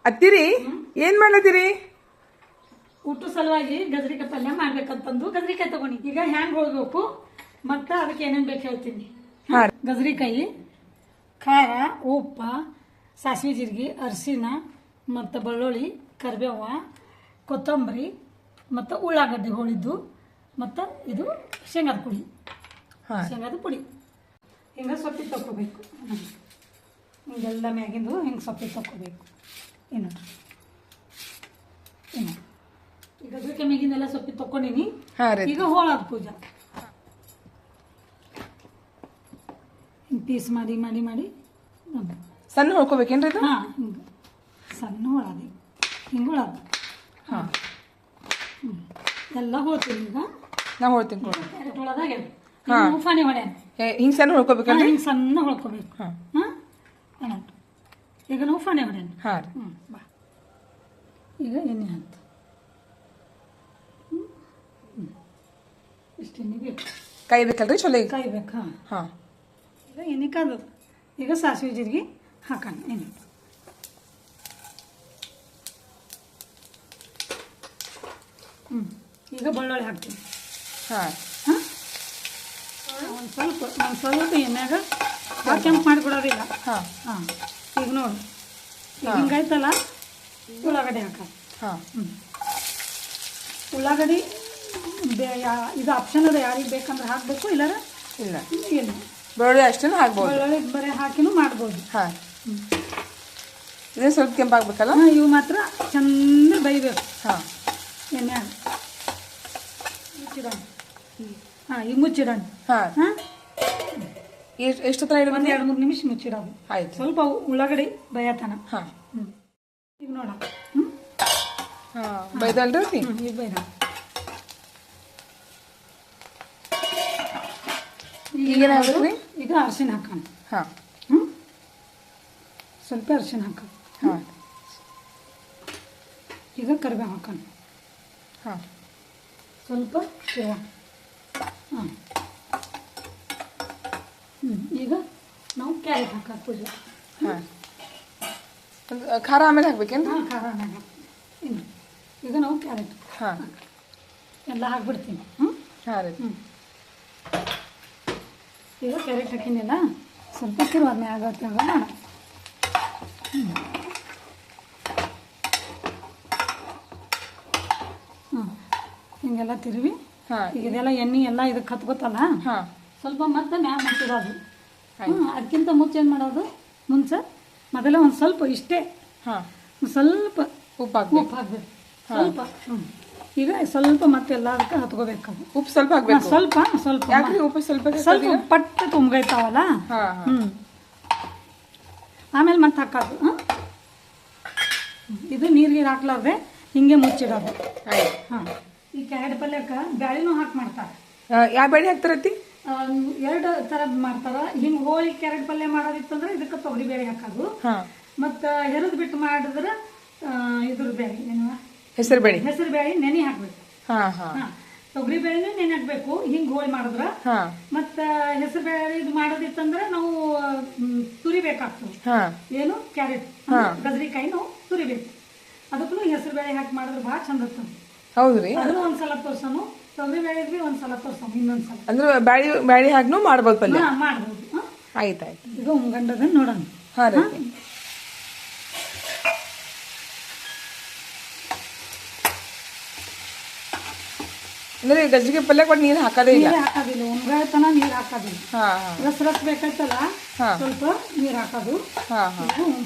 ಅತ್ತಿರಿ ಏನ್ ಮಾಡ್ಲತ್ತೀರಿ? ಊಟ ಸಲುವಾಗಿ ಗಜರಿಕಾಯಿ ಪಲ್ಯ ಮಾಡ್ಬೇಕಂತಂದು ಗಜರಿಕಾಯಿ ತಗೊಂಡಿ. ಈಗ ಹ್ಯಾಂಗ್ ಹೋಗ್ಬೇಕು ಮತ್ತ ಅದಕ್ಕೆ ಏನೇನ್ ಬೇಕು ಹೇಳ್ತೀನಿ. ಗಜರಿಕಾಯಿ, ಖಾರ, ಉಪ್ಪ, ಸಾಸಿವೆ ಜೀರಿಗೆ, ಅರಿಶಿನ, ಮತ್ತು ಬೆಳ್ಳುಳ್ಳಿ, ಕರಿಬೇವ, ಕೊತ್ತಂಬರಿ, ಮತ್ತು ಉಳ್ಳಾಗಡ್ಡಿ ಹೋಳಿದ್ದು, ಮತ್ತು ಇದು ಶೇಂಗಾದ ಪುಡಿ. ಶೇಂಗಾದ ಪುಡಿ ಹಿಂಗೆ ಸೊಪ್ಪಿ ತಗೋಬೇಕು. ಹಿಂಗೆಲ್ಲ ಮ್ಯಾಗಿಂದು ಹಿಂಗೆ ಸೊಪ್ಪಿ ತಗೋಬೇಕು. ಏನು ಈಗ ಗಜರಿಕಾಯಿ ಮ್ಯಾಗಿಂದೆಲ್ಲ ಸೊಪ್ಪಿ ತಗೊಂಡಿನಿ. ಈಗ ಹೋಳಾದ ಪೂಜಾ ಹಿಂಗೆ ಪೀಸ್ ಮಾಡಿ ಮಾಡಿ ಮಾಡಿ ಸಣ್ಣ ಹೊಳ್ಕೊಬೇಕೇನ್ರಿ ಇದು? ಹಾಂ, ಹಿಂಗೆ ಸಣ್ಣ ಹೋಳಾದಿ ಹಿಂಗೆ ಹೋಳಾದ. ಹಾಂ, ಎಲ್ಲ ಹೋಳ್ತೀನಿ. ಈಗ ನಾ ಹೊಳ್ತೀನಿ ಕೊಡು. ಕ್ಯಾರೆಟ್ ಹೊಳದಾಗ ಉಫಾನೆ ಹೊಡ್ಯಾನ ಹಿಂಗೆ ಸಣ್ಣ ಹೊಳ್ಕೊಬೇಕಲ್ರಿ? ಹಿಂಗೆ ಸಣ್ಣ ಹೊಳ್ಕೊಬೇಕು. ಹಾಂ, ಈಗ ನಾವು ಫಾನೆ ಹೊಡ್ಯಾನ. ಹಾಂ, ಬಾ. ಈಗ ಎಣ್ಣೆ ಹಾಕ್ತು. ಇಷ್ಟು ಎಣ್ಣೆ ಬೇಕು. ಕಾಯ್ಬೇಕಲ್ರಿ ಚೊಲೆ? ಕಾಯ್ಬೇಕು. ಹಾಂ ಹಾಂ. ಈಗ ಎಣ್ಣೆ ಕಾದು ಈಗ ಸಾಸಿವೆ ಜೀರಿಗೆ ಹಾಕೋಣ. ಎಣ್ಣೆ ಈಗ ಬೆಳ್ಳುಳ್ಳಿ ಹಾಕ್ತೀನಿ. ಹಾಂ ಹಾಂ, ಒಂದು ಸ್ವಲ್ಪ ಎಣ್ಣೆಗ ಕೆಂಪು ಮಾಡಿಕೊಡೋದಿಲ್ಲ. ಹಾಂ ಹಾಂ, ಈಗ ನೋಡು ಹಿಂಗಾಯ್ತಲ್ಲ, ಉಳ್ಳಾಗಡ್ಡಿ ಹಾಕ. ಹಾಂ, ಉಳ್ಳಾಗಡ್ಡಿ ಇದು ಆಪ್ಷನ್ ಅದ, ಯಾರಿಗೆ ಬೇಕಂದ್ರೆ ಹಾಕಬೇಕು, ಇಲ್ಲಾರ ಇಲ್ಲ ಇಲ್ಲ. ಬೆಳ್ಳುಳ್ಳಿ ಅಷ್ಟೇ ಹಾಕ್ಬೋದು. ಬೆಳ್ಳುಳ್ಳಿ ಬರೀ ಹಾಕಿನೂ ಮಾಡ್ಬೋದು. ಹಾಂ, ಇದೇ ಸ್ವಲ್ಪ ಕೆಂಪಾಗಬೇಕಲ್ಲ? ಹಾಂ, ಇವು ಮಾತ್ರ ಚಂದ ಬೈಬೇಕು. ಹಾಂ, ಎಣ್ಣೆ ಮುಚ್ಚಿಡೋಣ. ಹಾಂ, ಈಗ ಮುಚ್ಚಿಡೋಣ. ಹಾಂ ಹಾಂ, ಎಷ್ಟು ಹತ್ರ ಇಡಬೇಕು? ಒಂದು 2-3 ನಿಮಿಷ ಮುಚ್ಚಿಡೋದು. ಆಯ್ತು. ಸ್ವಲ್ಪ ಉಳ್ಳಾಗಡ್ಡಿ ಬೈಯತನ. ಹಾಂ, ಈಗ ನೋಡ. ಹಾಂ, ಬೈದಲ್ರಿ? ಈಗ ಬೈದ. ಈಗೇನಾಗ್ರಿ? ಈಗ ಅರಿಶಿನ ಹಾಕೋಣ. ಹಾಂ, ಸ್ವಲ್ಪ ಅರಿಶಿನ ಹಾಕ. ಹಾಂ, ಈಗ ಕರಿಬೇವು ಹಾಕೋಣ. ಹಾಂ, ಸ್ವಲ್ಪ ಸೇವ. ಹಾಂ, ಈಗ ನಾವು ಕ್ಯಾರೆಟ್ ಹಾಕೋದು ಪೂಜೆ. ಹಾಂ, ಖಾರ ಆಮೇಲೆ ಹಾಕ್ಬೇಕೇನು? ಹಾಂ, ಖಾರ ಹಾಕಿ. ಈಗ ನಾವು ಕ್ಯಾರೆಟ್ ಹಾಂ ಎಲ್ಲ ಹಾಕ್ಬಿಡ್ತೀನಿ. ಹಾಂ ರೀ. ಈಗ ಕ್ಯಾರೆಟ್ ಹಾಕಿನೆಲ್ಲ ಸ್ವಲ್ಪ ತಿರುವಾದ್ನೆ ಆಗುತ್ತೆ. ಮಾಡೋಣ. ಹಾಂ, ಹಿಂಗೆಲ್ಲ ತಿರುವಿ. ಹಾಂ, ಈಗ ಇದೆಲ್ಲ ಎಣ್ಣೆ ಎಲ್ಲ ಇದಕ್ಕೆ ಹತ್ಕೋತಲ್ಲ. ಹಾಂ, ಸ್ವಲ್ಪ ಮತ್ತೆ ಮ್ಯಾಗ ಮುಚ್ಚಿಡೋದು. ಅದಕ್ಕಿಂತ ಮುಂಚೆ ಏನು ಮಾಡೋದು, ಮೊದಲೇ ಒಂದು ಸ್ವಲ್ಪ ಇಷ್ಟೇ. ಹಾಂ, ಸ್ವಲ್ಪ ಉಪ್ಪು ಹಾಕ್ಬೇಕು. ಉಪ್ಪು ಹಾಕ್ಬೇಕು ಸ್ವಲ್ಪ. ಈಗ ಸ್ವಲ್ಪ ಮತ್ತೆ ಎಲ್ಲದಕ್ಕೆ ಹತ್ಕೋಬೇಕು. ಉಪ್ಪು ಸ್ವಲ್ಪ ಹಾಕ್ಬೇಕು. ಸ್ವಲ್ಪ ಸ್ವಲ್ಪ ಯಾಕ್ರಿ ಉಪ್ಪು ಸ್ವಲ್ಪ? ಸ್ವಲ್ಪ ಪಟ್ಟ ತುಂಬ್ಗೈತಾವಲ್ಲ. ಆಮೇಲೆ ಮತ್ತೆ ಹಾಕೋದು. ಇದು ನೀರಿಗೆ ಹಾಕ್ಲಾರ್ದೆ ಹಿಂಗೆ ಮುಚ್ಚಿಡೋದು. ಹಾಂ, ಈ ಕ್ಯಾರೆಟ್ ಪಲ್ಯಕ್ಕೆ ಬ್ಯಾಳಿನೂ ಹಾಕಿ ಮಾಡ್ತಾರೆ. ಯಾವ ಬೇಳೆ ಹಾಕ್ತಾರತ್ತಿ? 2 ಥರ ಮಾಡ್ತಾರ. ಹಿಂಗೆ ಹೋಳಿ ಕ್ಯಾರೆಟ್ ಪಲ್ಯ ಮಾಡೋದಿತ್ತಂದ್ರೆ ಇದಕ್ಕೆ ತೊಗರಿ ಬೇಳೆ ಹಾಕೋದು. ಮತ್ತು ಹೆರದ್ ಬಿಟ್ಟು ಮಾಡಿದ್ರೆ ಇದ್ರ ಬೇಳೆ ಏನು ಹೆಸರು ಬೇಳೆ. ಹೆಸರು ಬೇಳೆ ನೆನೆ ಹಾಕ್ಬೇಕು. ಹಾಂ, ಹಾಂ, ತೊಗರಿ ಬೇಳೆನೇ ನೆನೆ ಹಾಕ್ಬೇಕು ಹಿಂಗೆ ಹೋಳಿ ಮಾಡಿದ್ರೆ. ಮತ್ತು ಹೆಸರು ಬೇಳೆ ಇದು ಮಾಡೋದಿತ್ತಂದ್ರೆ ನಾವು ತುರಿಬೇಕಾಗ್ತದೆ. ಏನು ಕ್ಯಾರೆಟ್ ಗಜರಿಕಾಯಿ ನಾವು ತುರಿಬೇಕು. ಅದಕ್ಕೂ ಹೆಸರು ಬೇಳೆ ಹಾಕಿ ಮಾಡಿದ್ರೆ ಭಾಳ ಚಂದ ಇರ್ತದೆ. ಹೌದ್ರಿ? ಅದನ್ನು ಒಂದ್ಸಲ ತೋರ್ಸೋನು, ತೊಗರಿ ಬೇಳೆ ಒಂದ್ಸಲ ತೋರ್ಸೋನು, ಇನ್ನೊಂದ್ಸಲ ಅಂದ್ರೆ ಬ್ಯಾಳಿ ಹಾಕ್ನು ಮಾಡ್ಬೋದು ಪಲ್ಯ. ಮಾಡ್ಬೋದು. ಆಯ್ತಾಯ್ತು. ಈಗ ಉಂಗಂಡದನ್ನ ನೋಡೋಣ. ಹಾಂ ರೀ. ಅಂದ್ರೆ ಗಜರಿಕಾಯಿ ಪಲ್ಯ ಕೊಟ್ಟು ನೀರು ಹಾಕೋದೇ ಇಲ್ಲ? ಹಾಕೋದಿಲ್ಲ, ಉಂಗಾಯತನ ನೀರು ಹಾಕೋದಿಲ್ಲ. ರಸ ಬೇಕಾಯ್ತಲ್ಲ ಸ್ವಲ್ಪ ನೀರು ಹಾಕೋದು.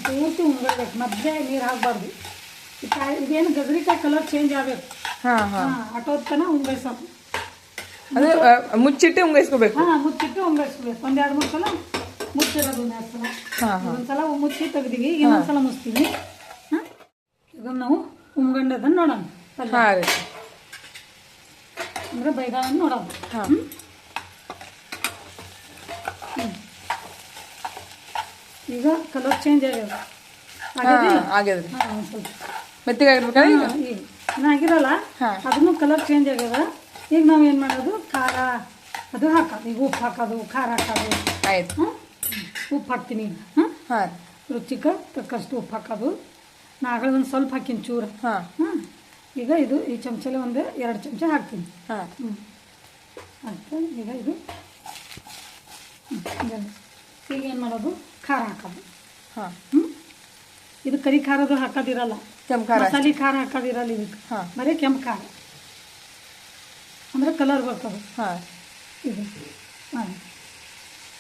ಪೂರ್ತಿ ಉಂಗಬೇಕು, ಮಧ್ಯೆ ನೀರು ಹಾಕಬಾರ್ದು. ಇದೇನು ಗಜರಿಕಾಯಿ ಕಲರ್ ಚೇಂಜ್ ಆಗಬೇಕು. ಅಟೋತನ ಉಂಗೈಸೋದು. ಅದು ಮುಚ್ಚಿಟ್ಟು ಉಂಗೈಸ್ಕೋಬೇಕು. ಮುಚ್ಚಿಟ್ಟು ಉಂಗೈಸ್ಕೋಬೇಕು. 1-2-3 ಸಲ ಮುಚ್ಚಿರೋದು. ಒಂದ್ಸಲ ಮುಚ್ಚಿ ತೆಗ್ದೀವಿ, ಇನ್ನೊಂದ್ಸಲ ಮುಚ್ತೀವಿ. ಈಗ ನಾವು ಉಂಗಂಡದನ್ನ ನೋಡೋಣ. ಅಂದ್ರೆ ಬೈದಾಳನ್ನು ನೋಡೋದು. ಈಗ ಕಲರ್ ಚೇಂಜ್ ಆಗ್ಯದ. ಆಗ್ಯದ್ರಿ. ಸ್ವಲ್ಪ ಮೆತ್ತಿಗೆ ಆಗಿರ್ಬೇಕಾದ್ರೆ ಈಗ ಆಗಿರಲ್ಲ, ಅದನ್ನು ಕಲರ್ ಚೇಂಜ್ ಆಗ್ಯದ. ಈಗ ನಾವು ಏನು ಮಾಡೋದು, ಖಾರ ಅದು ಹಾಕೋದು. ಈಗ ಉಪ್ಪು ಹಾಕೋದು, ಖಾರ ಹಾಕೋದು. ಆಯ್ತು. ಉಪ್ಪು ಹಾಕ್ತೀನಿ. ರುಚಿಗೆ ತಕ್ಕಷ್ಟು ಉಪ್ಪು ಹಾಕೋದು. ನಾಗಳಿ ಒಂದು ಸ್ವಲ್ಪ ಹಾಕಿನಿ ಚೂರು. ಹಾಂ ಹಾಂ ಈಗ ಇದು ಈ ಚಮಚಲ್ಲಿ ಒಂದು 2 ಚಮಚ ಹಾಕ್ತೀನಿ. ಹಾಂ ಅಂತ ಈಗ ಇದು ಈಗ ಏನು ಮಾಡೋದು, ಖಾರ ಹಾಕೋದು. ಹಾಂ ಇದು ಕರಿ ಖಾರದು ಹಾಕೋದಿರಲ್ಲ, ಕೆಂಪು ಖಾರ ಮಸಾಲೆ ಖಾರ ಹಾಕೋದಿರಲ್ಲ ಇದಕ್ಕೆ. ಹಾಂ ಬರೀ ಕೆಂಪು ಖಾರ ಅಂದ್ರೆ ಕಲರ್ ಬರ್ತದೆ. ಹಾಂ ಇದು ಹಾಂ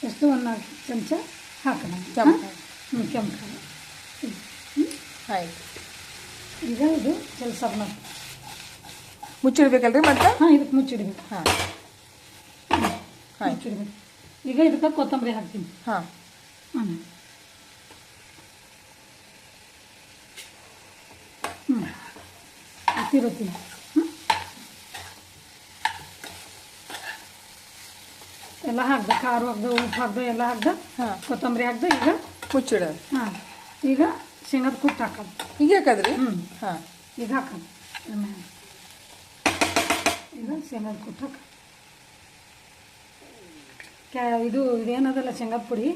ಎಷ್ಟು 1 4 ಚಮಚ ಹಾಕೋಣ. ಕೆಂಪು ಕೆಂಪು ಖಾರ. ಆಯ್ತು. ಈಗ ಇದು ಸ್ವಲ್ಪ ಮುಚ್ಚಿಡ್ಬೇಕಲ್ರಿ ಮತ್ತೆ? ಹಾಂ ಇದಕ್ಕೆ ಮುಚ್ಚಿಡ್ಬೇಕು. ಹಾಂ ಆಯ್ತು. ಮುಚ್ಚಿಡ್ಬೇಕು. ಈಗ ಇದಕ್ಕೆ ಕೊತ್ತಂಬರಿ ಹಾಕ್ತೀನಿ. ಹಾಂ ತಿರುತ್ತೀನಿ. ಎಲ್ಲ ಹಾಕ್ದೆ, ಖಾರ ಹಾಕ್ದೆ, ಉಪ್ಪು ಹಾಕ್ದೆ, ಎಲ್ಲ ಹಾಕ್ದೆ, ಹಾಂ ಕೊತ್ತಂಬರಿ ಹಾಕ್ದೆ. ಈಗ ಮುಚ್ಚಿಡೋದು. ಹಾಂ ಈಗ ಶೇಂಗಾದ ಕುಟ್ಟು ಹಾಕೋದು. ಈಗ ಹಾಕದ್ರಿ? ಹಾಂ ಈಗ ಹಾಕೋದು. ಈಗ ಶೇಂಗಾದ ಕುಟ್ಟು ಹಾಕೋದು. ಇದು ಇದೇನದಲ್ಲ ಶೇಂಗಾದ ಪುಡಿ,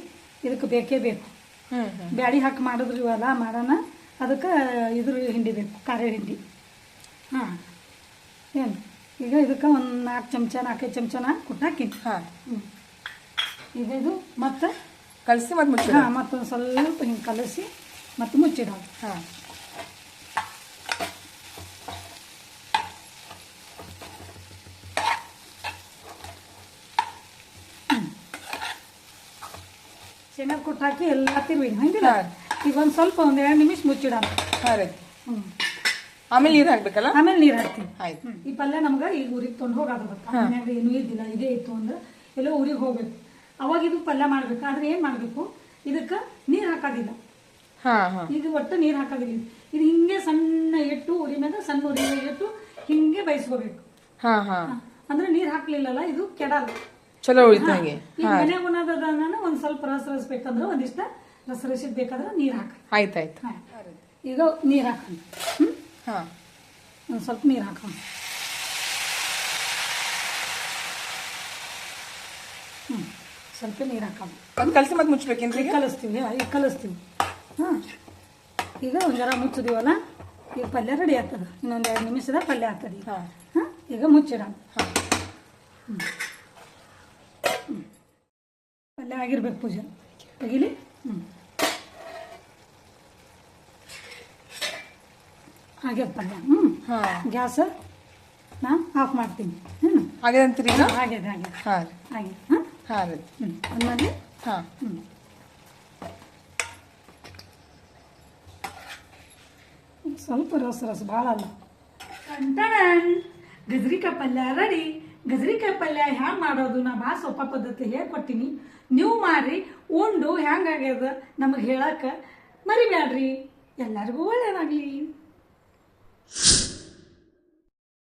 ಇದಕ್ಕೆ ಬೇಕೇ ಬೇಕು. ಬ್ಯಾಳಿ ಹಾಕಿ ಮಾಡಿದ್ರು ಇವೆಲ್ಲ ಮಾಡೋಣ, ಅದಕ್ಕೆ ಇದ್ರ ಹಿಂಡಿ ಬೇಕು, ಖಾರ ಹಿಂಡಿ. ಹಾಂ ಏನು ಈಗ ಇದಕ್ಕೆ ಒಂದು 4 ಚಮಚ 4 ಚಮಚನ ಕುಟ್ಟು ಹಾಕಿನಿ. ಹಾಂ ಈಗ ಇದು ಮತ್ತೆ ಕಲಸಿ ಮತ್ತೆ ಮುಚ್ಚಿಡ. ಹಾಂ ಮತ್ತೊಂದು ಸ್ವಲ್ಪ ಹಿಂಗೆ ಕಲಸಿ ಮತ್ತೆ ಮುಚ್ಚಿಡೋದು. ಹಾಂ ಶೇಂಗಾ ಕುಟ್ಟು ಹಾಕಿ ಎಲ್ಲ ತಿರುವಿನ ಹಂಗಿಲ್ಲ. ಈಗ ಒಂದು ಸ್ವಲ್ಪ 1-2 ನಿಮಿಷ ಮುಚ್ಚಿಡೋಣ. ಹಾಂ ರೀ. ಆಮೇಲೆ ನೀರು ಹಾಕ್ಬೇಕಲ್ಲ? ಆಮೇಲೆ ನೀರು ಹಾಕ್ತೀನಿ. ಆಯ್ತು. ಈ ಪಲ್ಯ ನಮ್ಗೆ ಈಗ ಊರಿಗೆ ತೊಗೊಂಡು ಹೋಗೋದು. ಮನ್ಯಾಗ ಏನೂ ಇದ್ದಿಲ್ಲ, ಇದೇ ಇತ್ತು ಅಂದ್ರೆ ಎಲ್ಲೋ ಊರಿಗೆ ಹೋಗ್ಬೇಕು, ಅವಾಗ ಇದು ಪಲ್ಯ ಮಾಡ್ಬೇಕು. ಆದ್ರೆ ಏನು ಮಾಡಬೇಕು, ಇದಕ್ಕೆ ನೀರು ಹಾಕೋದಿಲ್ಲ. ಹಾಂ ಹಾಂ ಇದು ಒಟ್ಟು ನೀರು ಹಾಕೋದಿಲ್ಲ. ಇದು ಹಿಂಗೆ ಸಣ್ಣ ಇಟ್ಟು ಉರಿ ಮೇಲೆ ಸಣ್ಣ ಉರಿ ಮೇಲೆ ಇಟ್ಟು ಹಿಂಗೆ ಬೇಯಿಸ್ಕೋಬೇಕು. ಹಾಂ ಹಾಂ ಅಂದ್ರೆ ನೀರು ಹಾಕ್ಲಿಲ್ಲಲ್ಲ ಇದು ಕೆಡಲ್ಲ, ಚಲೋ ಉಳಿತು ಹಂಗೆ. ಈಗ ಮನೆ ಉಣ್ಣೋದದ ಒಂದು ಸ್ವಲ್ಪ ರಸ ಬೇಕಂದ್ರೆ ಒಂದಿಷ್ಟ ರಸಿದ್ ಬೇಕಾದ್ರೆ ನೀರು ಹಾಕ. ಆಯ್ತಾಯ್ತು. ಈಗ ನೀರು ಹಾಕೋಣ. ಹಾಂ ಒಂದು ಸ್ವಲ್ಪ ನೀರು ಹಾಕೋಣ. ಸ್ವಲ್ಪ ನೀರು ಹಾಕೋಣ. ಒಂದು ಕಲಸಿ ಮತ್ತೆ ಮುಚ್ಬೇಕೇನ್ರಿ? ಈಗ ಕಲಿಸ್ತೀವಿ. ಹಾಂ ಈಗ ಒಂದು ಜರ ಮುಚ್ಚಿದೀವಲ್ಲ, ಈಗ ಪಲ್ಯ ರೆಡಿ ಆಗ್ತದೆ. ಇನ್ನೊಂದು 2 ನಿಮಿಷದ ಪಲ್ಯ ಆಗ್ತದೆ. ಹಾಂ ಹಾಂ ಈಗ ಮುಚ್ಚಿಡೋಣ. ಹಾಂ ಪಲ್ಯ ಆಗಿರ್ಬೇಕು ಪೂಜೆ ತೆಗಿಲಿ. ಆಗ್ಯದ ಪಲ್ಯ. ಹಾಂ ಗ್ಯಾಸ್ ನಾನು ಆಫ್ ಮಾಡ್ತೀನಿ. ಆಗ್ಯದ ಅಂತೀರಿ ಈಗ? ಆಗ್ಯದ ಹಾಂ ರೀ. ಆಗ್ಯದ. ಹಾಂ ರೀ. ಆಮೇಲೆ ಹಾಂ ಸ್ವಲ್ಪ ರಸ ಭಾಳ ಅಲ್ಲ. ಗಜರಿಕಾಯಿ ಪಲ್ಯ ರೆಡಿ. ಗಜರಿಕಾಯಿ ಪಲ್ಯ ಹ್ಯಾಂಗೆ ಮಾಡೋದು ನಾ ಭಾಳ ಸೊಪ್ಪ ಪದ್ಧತಿ ಹೇಳ್ಕೊಟ್ಟಿನಿ. ನೀವು ಮಾರಿ ಉಂಡು ಹ್ಯಾಂಗಾಗ್ಯದ ನಮಗೆ ಹೇಳಕ್ಕೆ ಮರಿಬ್ಯಾಡ್ರಿ. ಎಲ್ಲರಿಗೂ ಒಳ್ಳೇದಾಗಲಿ.